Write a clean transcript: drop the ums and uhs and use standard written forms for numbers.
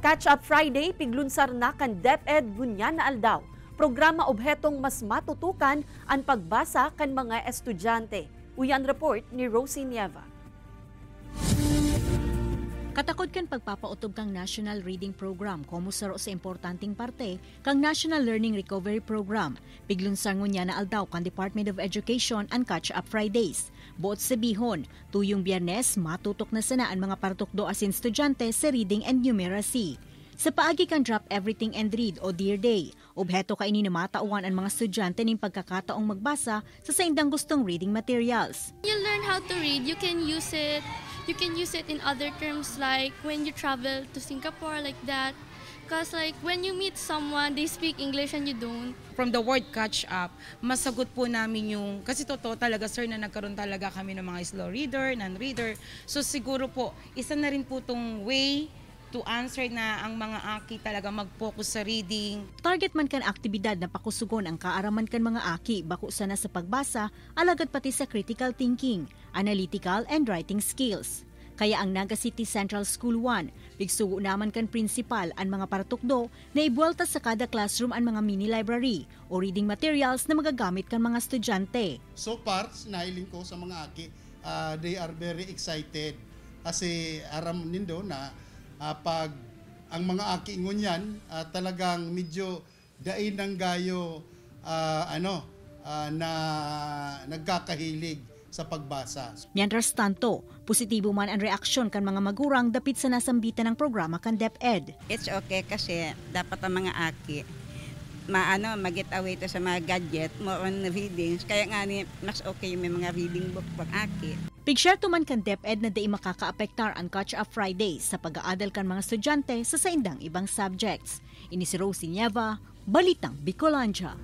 Catch Up Friday, piglunsar na kan DepEd Bunyan na aldaw. Programa obhetong mas matutukan ang pagbasa kan mga estudyante. Uyan report ni Rosie Nieva. Katakod kan pagpapautob kang National Reading Program komusaro sa importanteng parte kang National Learning Recovery Program. Piglunsar ngunya na aldaw kan Department of Education ang Catch Up Fridays. Buot sa bihon, tuyong Biyernes matutok na sana ang mga partukdo asin estudyante sa reading and numeracy. Sa paagi kan Drop Everything and Read o Dear Day, obheto ka ini na matauan ang mga estudyante ning pagkakataong magbasa sa saindang gustong reading materials. You learn how to read, you can use it. You can use it in other terms like when you travel to Singapore like that. Because like when you meet someone, they speak English and you don't. From the word catch up, masagot po namin yung, kasi totoo talaga sir na nagkaroon talaga kami ng mga slow reader, non-reader. So siguro po, isa na rin po itong way to answer na ang mga aki talaga mag-focus sa reading. Target man kan aktibidad na pakusugon ang kaaraman kan mga aki bako sana sa pagbasa, alagad pati sa critical thinking, analytical and writing skills. Kaya ang Naga City Central School 1, bigsugo naman kan principal ang mga paratukdo na ibuelta sa kada classroom ang mga mini library o reading materials na magagamit kan mga estudyante. So far, nahiling ko sa mga aki, they are very excited kasi aram nindo na pag ang mga aki ngunyan talagang medyo dain ng gayo na nagkakahilig sa pagbasa. Mientras tanto, positibo man ang reaksyon kan mga magurang dapit sa nasambitan ng programa kan DepEd. It's okay kasi dapat ang mga aki mag-get away to sa mga gadget, more on readings. Kaya nga ni mas okay yung may mga reading book pag aki. Pig-share tuman kan DepEd na di makaka-apektar ang Catch Up Fridays sa pag-aadal kan mga estudyante sa saindang ibang subjects. Ini si Rosie Nieva, Balitang Bicolanja.